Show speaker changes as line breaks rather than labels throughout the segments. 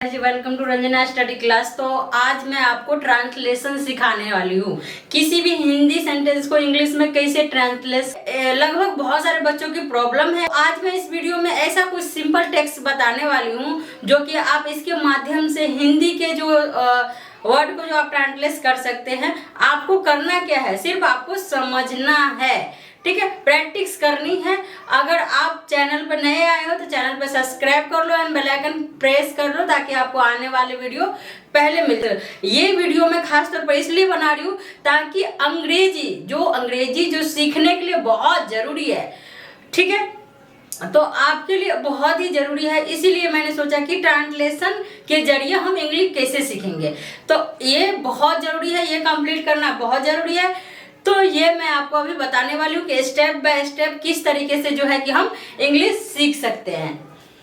Ji welcome to Ranjana study class. तो आज मैं आपको ट्रांसलेशन सिखाने वाली हूँ। किसी भी हिंदी सेंटेंस को इंग्लिश में कैसे ट्रांसलेट, लगभग बहुत सारे बच्चों की प्रॉब्लम है। आज मैं इस वीडियो में ऐसा कुछ सिंपल टेक्स्ट बताने वाली हूँ जो कि आप इसके माध्यम से हिंदी के जो वर्ड को जो आप ट्रांसलेट कर सकते हैं। आपको करना क्या है, सिर्फ आपको समझना है, ठीक है, प्रैक्टिस करनी है। अगर आप चैनल पर नए आए हो तो चैनल पर सब्सक्राइब कर लो एंड बेल आइकन प्रेस कर लो ताकि आपको आने वाले वीडियो पहले मिलते। ये वीडियो मैं खास तौर पर इसलिए बना रही हूँ ताकि अंग्रेजी जो सीखने के लिए बहुत जरूरी है, ठीक है, तो आपके लिए बहुत ही जरूरी है। इसीलिए मैंने सोचा कि ट्रांसलेशन के जरिए हम इंग्लिश कैसे सीखेंगे, तो ये बहुत जरूरी है, ये कंप्लीट करना बहुत जरूरी है। तो ये मैं आपको अभी बताने वाली हूँ कि स्टेप बाय स्टेप किस तरीके से जो है कि हम इंग्लिश सीख सकते हैं।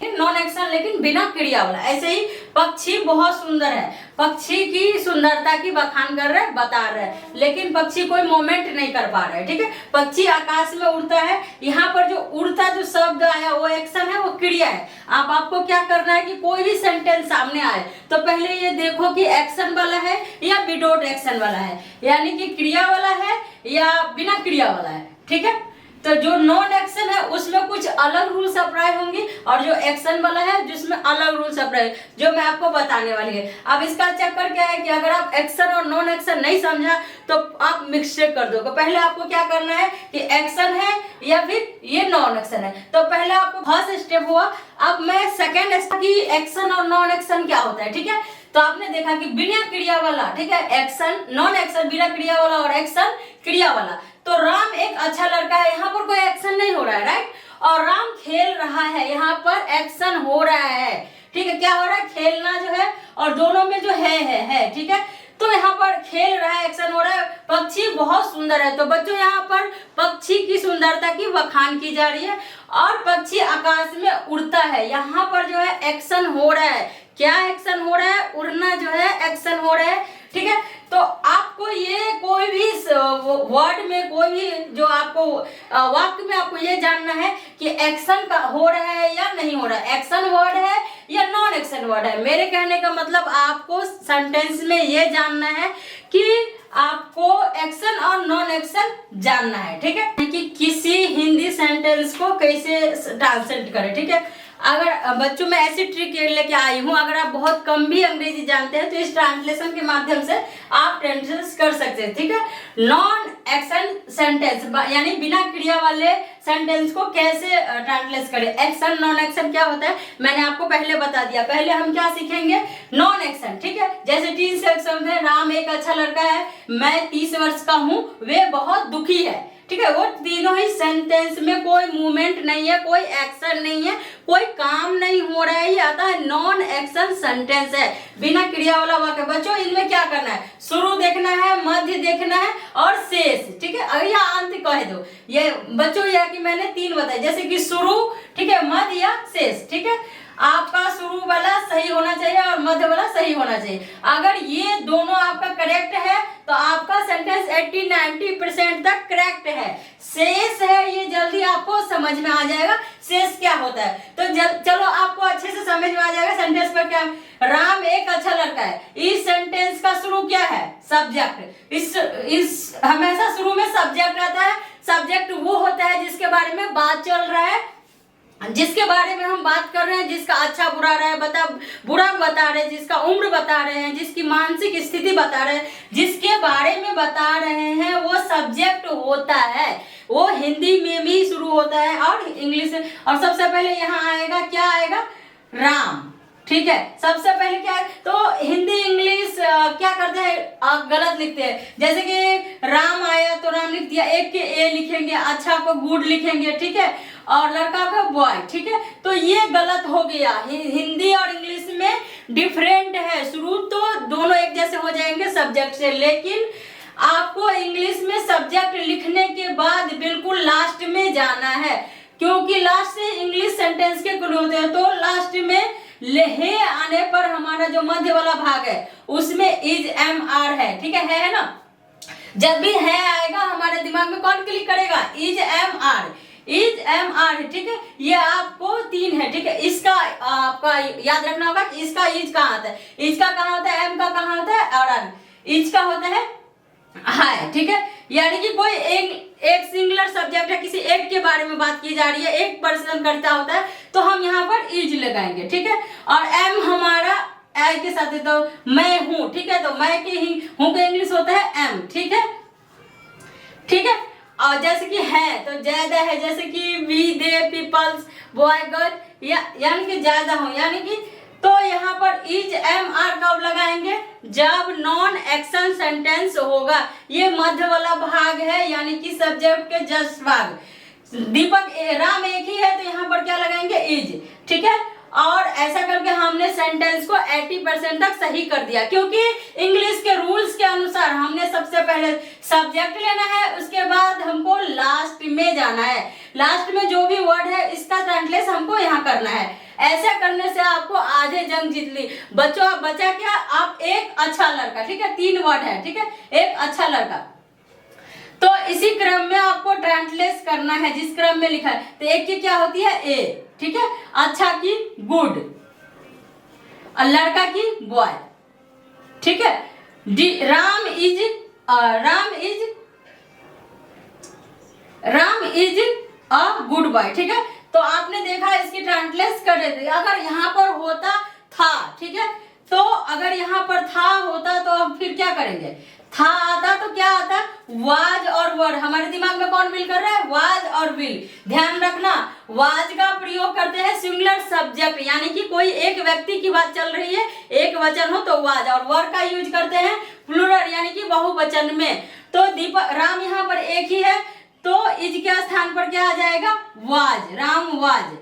नॉन एक्शन लेकिन बिना क्रिया वाला। ऐसे ही पक्षी बहुत सुंदर है, पक्षी की सुंदरता की बखान कर रहे, बता रहे, लेकिन पक्षी कोई मोमेंट नहीं कर पा रहे, ठीक है। पक्षी आकाश में उड़ता है, यहाँ पर जो उड़ता जो शब्द आया वो एक्शन है, वो क्रिया है। आपको क्या करना है कि कोई भी सेंटेंस सामने आए तो पहले ये देखो कि एक्शन वाला है या विदाउट एक्शन वाला है, यानी कि क्रिया वाला है या बिना क्रिया वाला है, ठीक है। तो जो नॉन एक्शन है उसमें कुछ अलग रूल्स अप्लाई होंगे और जो एक्शन वाला है जिसमें अलग रूल्स अप्लाई, जो मैं आपको बताने वाली है। अब इसका चक्कर क्या है कि अगर आप एक्शन और नॉन एक्शन नहीं समझा तो आप मिस्टेक कर दोगे। पहले आपको क्या करना है कि एक्शन है या फिर ये नॉन एक्शन है, तो पहले आपको फर्स्ट स्टेप हुआ। अब मैं सेकेंड स्टेप की एक्शन और नॉन एक्शन क्या होता है, ठीक है। तो आपने देखा कि बिना क्रिया वाला, ठीक है, एक्शन नॉन एक्शन, बिना क्रिया वाला और एक्शन क्रिया वाला। तो राम एक अच्छा लड़का है, यहाँ पर कोई एक्शन नहीं हो रहा है, राइट, और राम खेल रहा है, यहाँ पर एक्शन हो रहा है, ठीक है। क्या हो रहा है, खेलना जो है, और दोनों में जो है, ठीक है। तो यहाँ पर खेल रहा है, एक्शन हो रहा है। पक्षी बहुत सुंदर है, तो बच्चों यहाँ पर पक्षी की सुंदरता की बखान की जा रही है और पक्षी आकाश में उड़ता है, यहाँ पर जो है एक्शन हो रहा है। क्या एक्शन हो रहा है, उड़ना जो है एक्शन हो रहा है, ठीक है। तो आपको ये कोई भी वर्ड में, कोई भी जो आपको वाक्य में आपको ये जानना है कि एक्शन का हो रहा है या नहीं हो रहा है, एक्शन वर्ड है या नॉन एक्शन वर्ड है। मेरे कहने का मतलब आपको सेंटेंस में ये जानना है कि आपको एक्शन और नॉन एक्शन जानना है, ठीक है, कि किसी हिंदी सेंटेंस को कैसे ट्रांसलेट करें, ठीक है। अगर बच्चों में ऐसी ट्रिक लेके आई हूँ, अगर आप बहुत कम भी अंग्रेजी जानते हैं तो इस ट्रांसलेशन के माध्यम से आप ट्रांसलेट कर सकते हैं, ठीक है। नॉन एक्शन सेंटेंस यानी बिना क्रिया वाले सेंटेंस को कैसे ट्रांसलेट करें। एक्शन नॉन एक्शन क्या होता है मैंने आपको पहले बता दिया। पहले हम क्या सीखेंगे, नॉन एक्शन, ठीक है। जैसे 3 सेक्शन है, राम एक अच्छा लड़का है, मैं 30 वर्ष का हूँ, वे बहुत दुखी है, ठीक है। वो तीनों ही सेंटेंस में कोई मूवमेंट नहीं है, कोई एक्शन नहीं है, कोई काम नहीं हो रहा है, ये आता है नॉन एक्शन सेंटेंस है, बिना क्रिया वाला वाक्य। बच्चों इनमें क्या करना है, शुरू देखना है, मध्य देखना है और शेष, ठीक है, अगर या अंत कह दो। ये बच्चों यह कि मैंने 3 बताए, जैसे कि शुरू, ठीक है, मध्य या शेष, ठीक है। आपका शुरू वाला सही होना चाहिए और मध्य वाला सही होना चाहिए। अगर ये दोनों आपका करेक्ट है तो आपका सेंटेंस 80-90% तक करेक्ट है। शेष है ये जल्दी आपको समझ में आ जाएगा, शेष क्या होता है। तो चलो आपको अच्छे से समझ में आ जाएगा सेंटेंस पर क्या। राम एक अच्छा लड़का है, इस सेंटेंस का शुरू क्या है, सब्जेक्ट। इस हमेशा शुरू में सब्जेक्ट आता है। सब्जेक्ट वो होता है जिसके बारे में बात चल रहा है, जिसके बारे में हम बात कर रहे हैं, जिसका अच्छा बुरा बुरा बता रहे हैं, जिसका उम्र बता रहे हैं, जिसकी मानसिक स्थिति बता रहे हैं, जिसके बारे में बता रहे हैं, वो सब्जेक्ट होता है। वो हिंदी में भी शुरू होता है और इंग्लिश में। और सबसे पहले यहाँ आएगा, क्या आएगा, राम, ठीक है। सबसे पहले क्या है, तो हिंदी इंग्लिश क्या करते हैं, गलत लिखते हैं। जैसे कि राम आया तो राम लिख दिया, एक के ए लिखेंगे, अच्छा को गुड लिखेंगे, ठीक है, और लड़का का बॉय, ठीक है। तो ये गलत हो गया। हिंदी और इंग्लिश में डिफरेंट है, शुरू तो दोनों एक जैसे हो जाएंगे सब्जेक्ट से, लेकिन आपको इंग्लिश में सब्जेक्ट लिखने के बाद बिल्कुल लास्ट में जाना है, क्योंकि लास्ट से इंग्लिश सेंटेंस के क्लोज होते हैं। तो लास्ट में ले आने पर हमारा जो मध्य वाला भाग है उसमें इज एम आर है, ठीक है ना। जब भी है आएगा हमारे दिमाग में कौन क्लिक करेगा, is am are. Is am are, ठीक है, ये आपको 3 है, ठीक है। इसका आपका याद रखना होगा कि इसका इज कहाँ आता है, इज का कहाँ होता है, एम का कहाँ होता है, और इज का होता है हाय, ठीक है। यानी कि कोई एक सिंगुलर सब्जेक्ट है, किसी एक के बारे में बात की जा रही है, एक पर्सन करता होता है, तो हम यहाँ पर इज लगाएंगे, ठीक है। और एम हमारा आई के साथ है, तो मैं हूं, ठीक है, तो मैं की ही हूं का इंग्लिश होता है एम, ठीक है, ठीक है। और जैसे कि है तो ज्यादा है, जैसे कि we they peoples boy girl, यानी कि ज्यादा हो, यानी कि तो यहाँ पर इज एम आर कब लगाएंगे, जब नॉन एक्शन सेंटेंस होगा। ये मध्य वाला भाग है, यानी कि सब्जेक्ट के जस्ट भाग। दीपक राम एक ही है, तो यहाँ पर क्या लगाएंगे, इज, ठीक है। और ऐसा करके हमने सेंटेंस को 80% तक सही कर दिया, क्योंकि इंग्लिश के रूल्स के अनुसार हमने सबसे पहले सब्जेक्ट लेना है, उसके बाद हमको लास्ट में जाना है, लास्ट में जो भी वर्ड है इसका ट्रांसलेशन हमको यहाँ करना है। ऐसा करने से आपको आधे जंग जीत ली। बच्चों बचा क्या, आप एक अच्छा लड़का, ठीक है, 3 वर्ड है, ठीक है, एक अच्छा लड़का। तो इसी क्रम में आपको ट्रांसलेट करना है, जिस क्रम में लिखा है। तो एक की क्या होती है, ए, ठीक है, अच्छा की गुड, और लड़का की बॉय, ठीक है। Ram is a good boy, ठीक है। तो आपने देखा इसकी ट्रांसलेट कर देते, अगर यहाँ पर होता था, ठीक है, तो अगर यहाँ पर था होता तो हम फिर क्या करेंगे, था आता तो क्या आता, वाज और वर्ड। हमारे दिमाग में कौन विल कर रहा है, वाज और विल। ध्यान रखना, वाज का प्रयोग करते हैं सिंगुलर सब्जेक्ट, यानी कि कोई एक व्यक्ति की बात चल रही है, एक वचन हो तो वाज, और वर्ड का यूज करते हैं प्लूरल, यानी कि बहुवचन में। तो दीपक राम यहाँ पर एक ही है, तो इज के स्थान पर क्या आ जाएगा, वाज, राम वाज,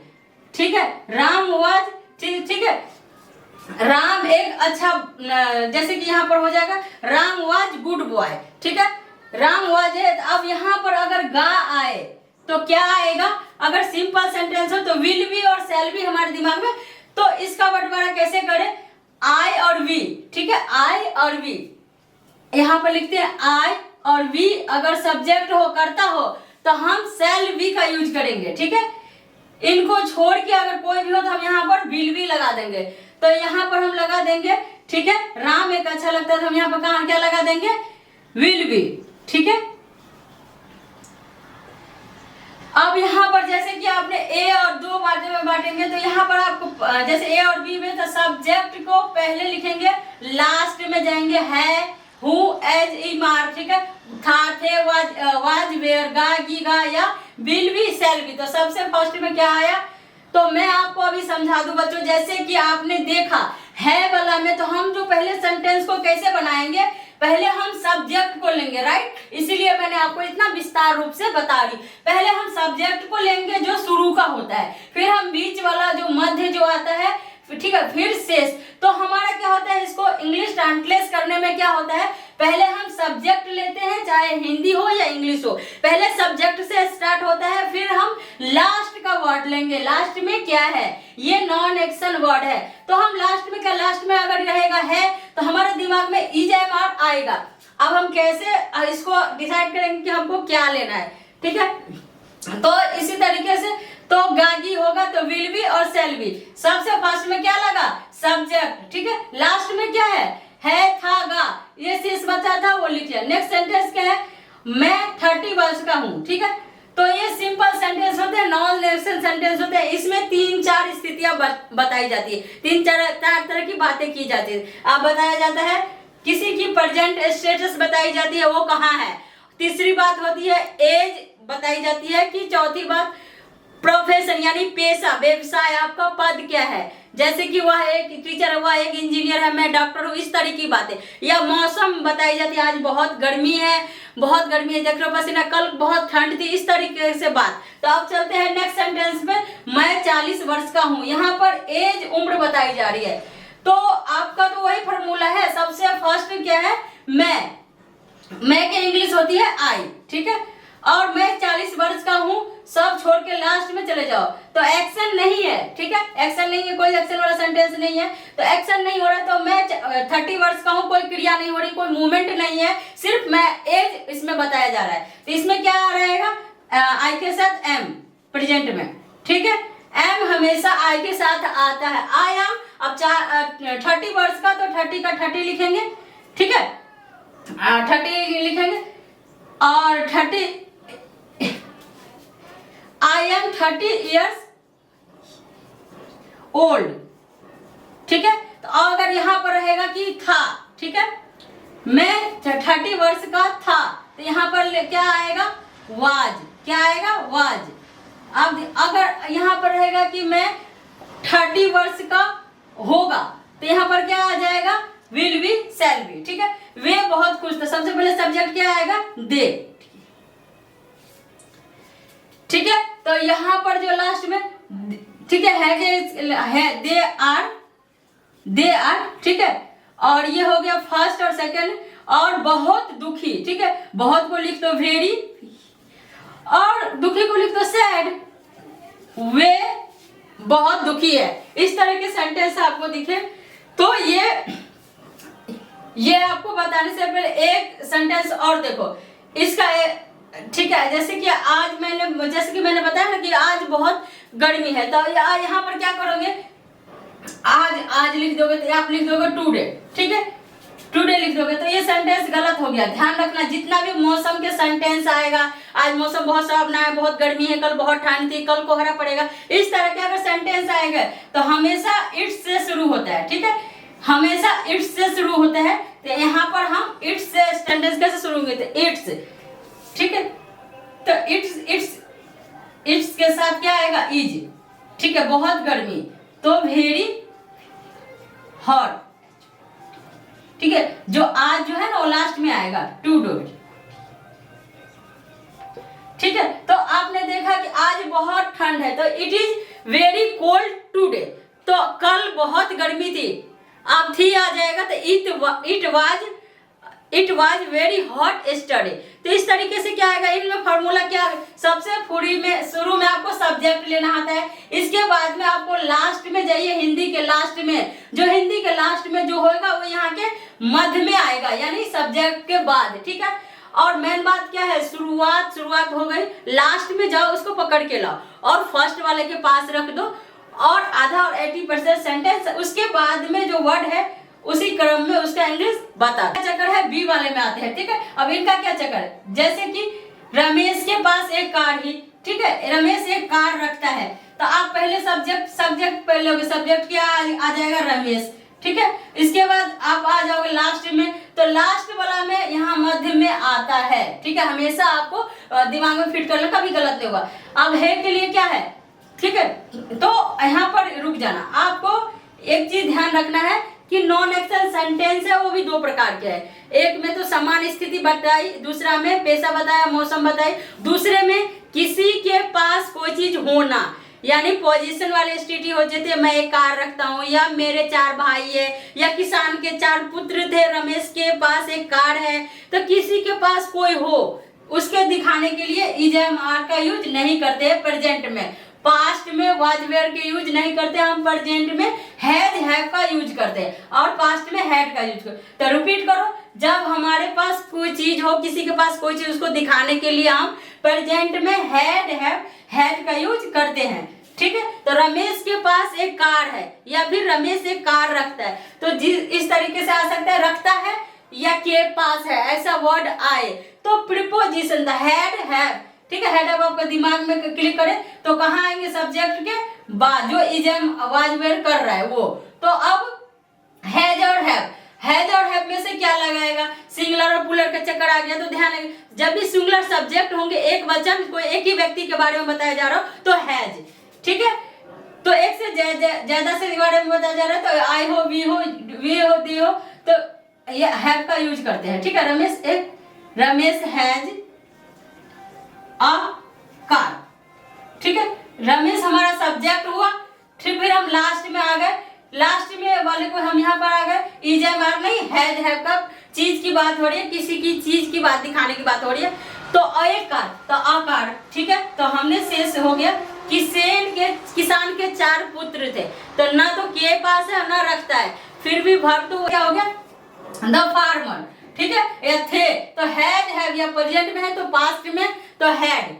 ठीक है, राम वाज, ठीक है। राम एक अच्छा, जैसे कि यहाँ पर हो जाएगा राम वाज गुड बॉय, ठीक है, राम वाज है। अब यहाँ पर अगर गा आए तो क्या आएगा, अगर सिंपल सेंटेंस हो तो विल बी और शैल बी हमारे दिमाग में। तो इसका बंटवारा कैसे करें, आई और वी, ठीक है, आई और वी, यहाँ पर लिखते हैं आई और वी। अगर सब्जेक्ट हो, करता हो, तो हम शैल बी का यूज करेंगे, ठीक है। इनको छोड़ के अगर कोई भी हो तो हम यहाँ पर विल बी लगा देंगे। तो यहाँ पर हम लगा देंगे, ठीक है, राम एक अच्छा लगता है, तो हम यहाँ पर कहाँ क्या लगा देंगे, विल बी, ठीक है। अब यहाँ पर जैसे कि आपने ए और 2 बातें में बांटेंगे, तो यहाँ पर आपको जैसे ए और बी में तो सब्जेक्ट को पहले लिखेंगे, लास्ट में जाएंगे है, हु, एज, ई, मार, ठीक है, था, थे, वाज, वेयर, गा, गी, गा, या विल बी, शैल बी। तो सबसे फर्स्ट में क्या आया, तो मैं आपको अभी समझा दूं बच्चों, जैसे कि आपने देखा है वाला में, तो हम जो पहले सेंटेंस को कैसे बनाएंगे, पहले हम सब्जेक्ट को लेंगे, राइट। इसीलिए मैंने आपको इतना विस्तार रूप से बता रही। पहले हम सब्जेक्ट को लेंगे जो शुरू का होता है, फिर हम बीच वाला जो मध्य जो आता है, ठीक है, फिर शेष। तो हमारा क्या होता है, इसको इंग्लिश ट्रांसलेट करने में क्या होता है, पहले हम सब्जेक्ट लेते हैं, चाहे हिंदी हो या इंग्लिश हो, पहले सब्जेक्ट से स्टार्ट होता है, फिर हम लास्ट का वर्ड लेंगे। लास्ट में क्या है, ये नॉन एक्शन वर्ड है, तो हम लास्ट में क्या, लास्ट में अगर रहेगा है तो हमारे दिमाग में इज एम आर आएगा। अब हम कैसे इसको डिसाइड करेंगे कि हमको क्या लेना है, ठीक है। तो इसी तरीके से तो गागी होगा तो विल बी और शैल बी। सबसे फर्स्ट में क्या लगा, सब्जेक्ट, ठीक है, लास्ट में क्या है, था, गा, ये शेष बचा था वो लिख लिया। नेक्स्ट सेंटेंस क्या है, मैं 30 वर्ष का हूँ, ठीक है। तो ये सिंपल सेंटेंस होते हैं, नॉन एक्शन सेंटेंस होते हैं। इसमें 3-4 स्थितियां बताई जाती है, 3-4 तरह की बातें की जाती है। अब बताया जाता है किसी की प्रेजेंट स्टेटस बताई जाती है, वो कहाँ है। तीसरी बात होती है एज बताई जाती है, कि चौथी बात प्रोफेशन यानी पेशा, व्यवसाय, आपका पद क्या है, जैसे कि वह एक टीचर है, वह एक इंजीनियर है, मैं डॉक्टर हूँ, इस तरह की बातें। या मौसम बताई जाती है, आज बहुत गर्मी है, बहुत गर्मी है, देख लो पसीना, कल बहुत ठंड थी, इस तरीके से बात। तो अब चलते हैं नेक्स्ट सेंटेंस पे, मैं 40 वर्ष का हूँ। यहाँ पर एज उम्र बताई जा रही है, तो आपका तो वही फॉर्मूला है। सबसे फर्स्ट क्या है, मैं के इंग्लिश होती है आई, ठीक है, और मैं 40 वर्ष का हूँ, सब छोड़ के लास्ट में चले जाओ। तो एक्शन नहीं है, ठीक है, एक्शन नहीं है, कोई एक्शन वाला सेंटेंस नहीं है, तो एक्शन नहीं हो रहा है। तो मैं 30 वर्ष का हूँ, कोई क्रिया नहीं हो रही, कोई मूवमेंट नहीं है, सिर्फ मैं एज इसमें बताया जा रहा है। तो इसमें क्या रहेगा, आई के साथ एम, प्रेजेंट में, ठीक है। एम हमेशा आई के साथ आता है। आई एम, अब 30 वर्ष का तो 30 का 30 लिखेंगे, ठीक है, 30 लिखेंगे और 30, आई एम 30 ईयर्स ओल्ड, ठीक है। तो अगर यहाँ पर रहेगा कि था, ठीक है, मैं 30 वर्ष का था, तो यहाँ पर क्या आएगा, वाज, क्या आएगा, वाज। अब अगर यहाँ पर रहेगा कि मैं 30 वर्ष का होगा, तो यहाँ पर क्या आ जाएगा, विल बी, शैल बी, ठीक है। वे बहुत खुश थे, सबसे पहले सब्जेक्ट क्या आएगा, दे, ठीक है। तो यहाँ पर जो लास्ट में, ठीक है, दे आर, ठीक है। और ये हो गया फर्स्ट और सेकंड। और बहुत दुखी, ठीक है, बहुत को लिख दो वेरी, और दुखी को लिख दो सैड, वे बहुत दुखी है। इस तरह के सेंटेंस आपको दिखे तो ये आपको बताने से पहले एक सेंटेंस और देखो इसका, ठीक है। जैसे कि मैंने बताया ना कि आज बहुत गर्मी है, तो यहाँ पर क्या करोगे, आज लिख दोगे तो आप लिख दोगे टुडे, ठीक है, टुडे लिख दोगे तो ये सेंटेंस गलत हो गया। ध्यान रखना, जितना भी मौसम के सेंटेंस आएगा, आज मौसम बहुत सुहावना है, बहुत गर्मी है, कल बहुत ठंड थी, कल कोहरा पड़ेगा, इस तरह के अगर सेंटेंस आएगा तो हमेशा इट्स से शुरू होता है, ठीक है, हमेशा इट्स से शुरू होता है। तो यहाँ पर हम इट्स से सेंटेंस कैसे शुरू होंगे, तो इट्स, ठीक है। तो इट्स के साथ क्या आएगा, इज, ठीक है, बहुत गर्मी, तो वेरी हॉट, ठीक है। जो आज जो है ना वो लास्ट में आएगा, टू डू, ठीक है। तो आपने देखा कि आज बहुत ठंड है, तो it is very cold today, तो कल बहुत गर्मी थी, अब थी आ जाएगा तो it was very hot yesterday. तो इस तरीके से क्या आएगा, इनमें फॉर्मूला क्या है, सबसे शुरू में आपको सब्जेक्ट लेना आता है, इसके बाद में आपको लास्ट में जाइए, हिंदी के लास्ट में जो होगा वो यहाँ के मध्य में आएगा, यानी सब्जेक्ट के बाद, ठीक है। और मेन बात क्या है, शुरुआत हो गई, लास्ट में जाओ, उसको पकड़ के लाओ और फर्स्ट वाले के पास रख दो, और आधा और 80% सेंटेंस, उसके बाद में जो वर्ड है उसी क्रम में उसका इंग्लिश बता। चक्कर है बी वाले में आते हैं, ठीक है। अब इनका क्या चक्कर है, जैसे कि रमेश के पास एक कार ही, ठीक है, रमेश एक कार रखता है, तो आप पहले सब्जेक्ट पहले लोगे, सब्जेक्ट क्या आ जाएगा, रमेश, ठीक है। इसके बाद आप आ जाओगे लास्ट में, तो लास्ट वाला में यहाँ मध्य में आता है, ठीक है, हमेशा आपको दिमाग में फिट कर लो, कभी गलत नहीं होगा। अब है के लिए क्या है, ठीक है, तो यहाँ पर रुक जाना, आपको एक चीज ध्यान रखना है कि नॉन एक्शन सेंटेंस है वो भी दो प्रकार के हैं, एक में तो समान स्थिति बताई, दूसरा में पेशा बताया, मौसम बताई, दूसरे में किसी के पास कोई चीज होना, यानी पोजीशन वाले स्थिति हो जाते, मैं एक कार रखता हूँ, या मेरे 4 भाई है, या किसान के 4 पुत्र थे, रमेश के पास एक कार है, तो किसी के पास कोई हो उसके दिखाने के लिए इज एम आर का यूज नहीं करते हैं प्रेजेंट में। पास्ट में वाज वेयर के यूज नहीं करते, हम प्रेजेंट में हैज हैव का यूज करते हैं, और पास्ट में हैड का यूज करते। तो रिपीट करो, जब हमारे पास कोई चीज हो, किसी के पास कोई चीज, उसको दिखाने के लिए हम प्रेजेंट में हैड हैव हैड का यूज करते हैं, ठीक है। तो रमेश के पास एक कार है, या फिर रमेश एक कार रखता है, तो इस तरीके से आ सकता है, रखता है या के पास है, ऐसा वर्ड आए तो प्रीपोजिशन द हैड हैव, ठीक है। हेड आपका दिमाग में क्लिक करें तो कहाँ आएंगे, सब्जेक्ट के बाद, जो इज एम वाज वेयर कर रहा है वो। तो अब हैज और हैव में से क्या लगाएगा, सिंगुलर और प्लूरल का चक्कर आ गया, तो ध्यान रखिए, जब भी सिंगुलर सब्जेक्ट होंगे, एक वचन, कोई एक ही व्यक्ति के बारे में बताया जा रहा हो तो हैज, ठीक है। तो एक से ज्यादा से बारे में बताया जा रहा है तो आई हो, वी हो, दी हो, तो ये हैव का यूज करते हैं, ठीक है। रमेश हैज अ कार, ठीक है, रमेश हमारा सब्जेक्ट हुआ, फिर हम लास्ट में आ गए, लास्ट में वाले को हम यहाँ पर आ गए, इज एम आर नहीं, हैज हैव का चीज की बात हो रही है, किसी की चीज की बात दिखाने की बात हो रही है, तो एक कार, तो अ कार, ठीक है। तो हमने शेष हो गया, किसान के 4 पुत्र थे, तो ना तो के पास है ना रखता है, फिर भी वर्ब तो क्या हो गया, द फार्मर, ठीक है, या थे, तो हैड हैव या प्रेजेंट में है तो पास्ट में तो हैड,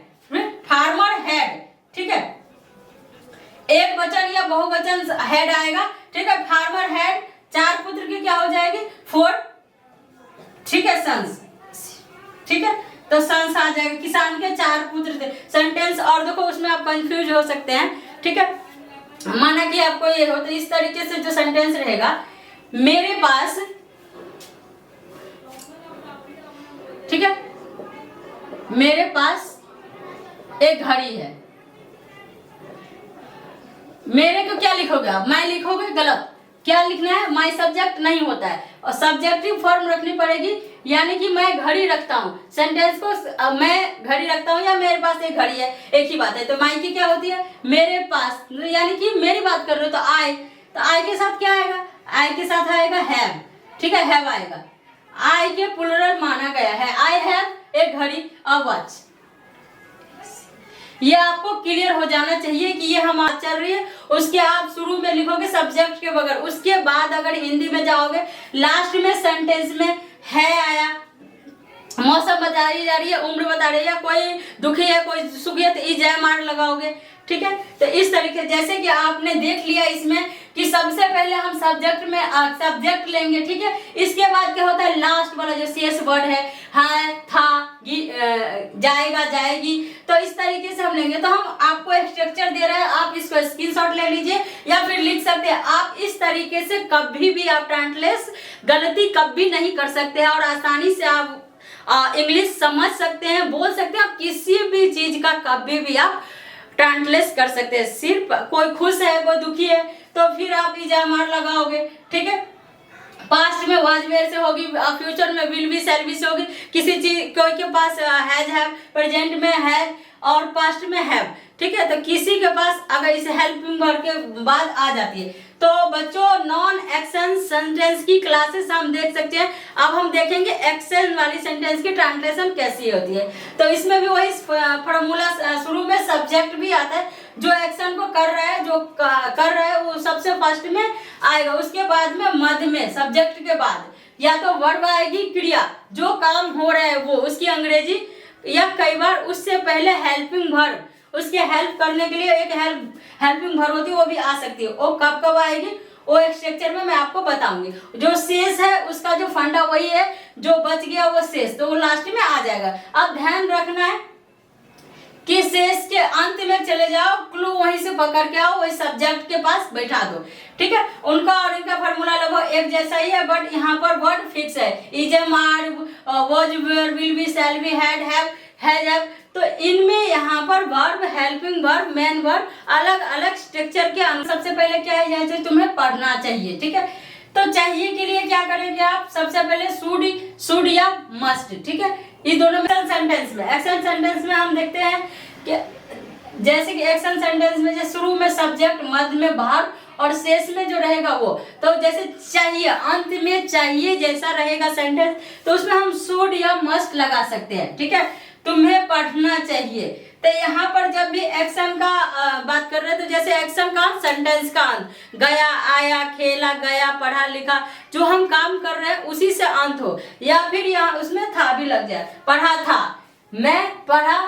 फार्मर हैड, ठीक है। एक वचन या बहुवचन हेड आएगा, ठीक है। फार्मर हैड 4 पुत्र की क्या हो जाएगी 4, ठीक है, सन्स, ठीक है। तो सन्स आ जाएगा, किसान के 4 पुत्र थे। सेंटेंस और देखो उसमें आप कंफ्यूज हो सकते हैं, ठीक है। माना कि आपको ये हो तो इस तरीके से जो सेंटेंस रहेगा, मेरे पास, ठीक है, मेरे पास एक घड़ी है। मेरे को क्या लिखोगे आप, मैं लिखोगे, गलत। क्या लिखना है, माई सब्जेक्ट नहीं होता है और सब्जेक्टिव फॉर्म रखनी पड़ेगी, यानी कि मैं घड़ी रखता हूँ। सेंटेंस को मैं घड़ी रखता हूँ या मेरे पास एक घड़ी है, एक ही बात है। तो माई की क्या होती है, मेरे पास, यानी कि मेरी बात कर रहे हो तो आई, तो आई के साथ क्या आएगा, आई के साथ आएगा हैव, ठीक है, हैव आएगा। आई के प्लुरल माना गया है, आई हैव एक घड़ी, अ वॉच। ये आपको क्लियर हो जाना चाहिए कि ये हम आज चल रही है। उसके आप शुरू में लिखोगे सब्जेक्ट के बगैर, उसके बाद अगर हिंदी में जाओगे लास्ट में सेंटेंस में है आया, मौसम बताई जा रही है, उम्र बता रही है, कोई दुखी है कोई सुखी है तो ई जय मार लगाओगे, ठीक है। तो इस तरीके जैसे कि आपने देख लिया इसमें कि सबसे पहले हम सब्जेक्ट में सब्जेक्ट लेंगे, ठीक है। इसके बाद क्या होता है, लास्ट वाला जो शेष वर्ड है था, जाएगा, जाएगी, तो इस तरीके से हम लेंगे। तो हम आपको एक स्ट्रक्चर दे रहे हैं, आप इसको स्क्रीनशॉट ले लीजिए या फिर लिख सकते हैं। आप इस तरीके से कभी भी आप ट्रांसलेट गलती कभी नहीं कर सकते हैं और आसानी से आप इंग्लिश समझ सकते हैं, बोल सकते हैं। आप किसी भी चीज का कभी भी आप ट्रांसलेट कर सकते हैं। सिर्फ कोई खुश है कोई दुखी है तो फिर आप इजा मार लगाओगे, ठीक है। पास्ट में वाज वेयर से होगी, फ्यूचर में विल बी शैल बी से होगी। किसी चीज कोई के पास हैज हैव, प्रेजेंट में हैज और पास्ट में हैव, ठीक है। तो किसी के पास अगर इसे हेल्पिंग वर्ब के बाद आ जाती है। तो बच्चों नॉन एक्शन सेंटेंस की क्लासेस हम देख सकते हैं। अब हम देखेंगे एक्शन वाली सेंटेंस की ट्रांसलेशन कैसी होती है। तो इसमें भी वही फॉर्मूला, शुरू में सब्जेक्ट भी आता है, जो एक्शन को कर रहा है, जो कर रहा है वो सबसे फर्स्ट में आएगा। उसके बाद में मध्य में सब्जेक्ट के बाद या तो वर्ब आएगी, क्रिया जो काम हो रहा है वो, उसकी अंग्रेजी, या कई बार उससे पहले हेल्पिंग वर्ब, उसके हेल्प करने के लिए एक हेल्पिंग वर्ब होती है, वो भी आ सकती है। वो कब कब आएगी वो एक स्ट्रक्चर में मैं आपको बताऊंगी। जो शेष है उसका जो फंडा वही है, जो बच गया वो शेष, तो वो लास्ट में आ जाएगा। अब ध्यान रखना है कि शेष के अंत में चले जाओ, क्लू वहीं से पकड़ के आओ, वही सब्जेक्ट के पास बैठा दो, ठीक है। उनका और इनका फॉर्मूला लगभग एक जैसा ही है, बट यहाँ पर वर्ड फिक्स है, is am are, was were, will be, shall be, had have, has have. तो इनमें यहाँ पर verb, helping verb, main verb अलग अलग स्ट्रक्चर के अनुसार सबसे पहले क्या है, जैसे तुम्हें पढ़ना चाहिए, ठीक है। तो चाहिए के लिए क्या करेंगे आप, सबसे पहले शुड या मस्ट, ठीक है। इस दोनों में सेंटेंस में, एक्शन सेंटेंस में हम देखते हैं कि जैसे कि एक्शन सेंटेंस में जैसे शुरू में सब्जेक्ट, मध्य में वर्ब और शेष में जो रहेगा वो, तो जैसे चाहिए, अंत में चाहिए जैसा रहेगा सेंटेंस, तो उसमें हम शुड या मस्ट लगा सकते हैं, ठीक है। तुम्हें पढ़ना चाहिए। तो यहाँ पर जब भी एक्शन का बात कर रहे हैं तो जैसे एक्शन का सेंटेंस का अंत, गया, आया, खेला, गया, पढ़ा, लिखा, जो हम काम कर रहे हैं उसी से अंत हो, या फिर यहाँ उसमें था भी लग जाए, पढ़ा था, मैं पढ़ा,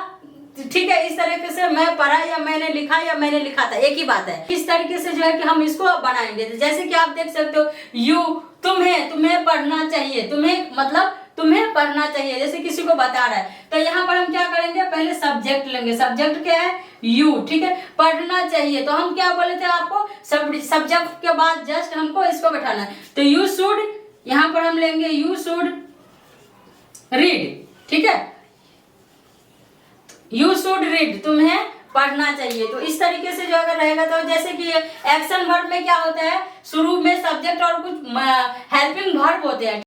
ठीक है। इस तरीके से मैं पढ़ा या मैंने लिखा या मैंने लिखा था, एक ही बात है। इस तरीके से जो है कि हम इसको बनाएंगे। जैसे कि आप देख सकते हो, यू, तुम्हें पढ़ना चाहिए, तुम्हें पढ़ना चाहिए, जैसे किसी को बता रहा है। तो यहाँ पर हम क्या करेंगे, पहले सब्जेक्ट लेंगे, सब्जेक्ट क्या है, यू, ठीक है। पढ़ना चाहिए तो हम क्या बोले थे आपको, सब्जेक्ट के बाद जस्ट हमको इसको बैठाना है। तो यू शुड, यहाँ पर हम लेंगे यू शुड रीड, ठीक है। यू शुड रीड, तुम्हें पढ़ना चाहिए। तो इस तरीके से जो अगर रहेगा तो जैसे कि एक्शन वर्ब में क्या होता है, शुरू में सब्जेक्ट और कुछ हेल्पिंग वर्ब होते हैं।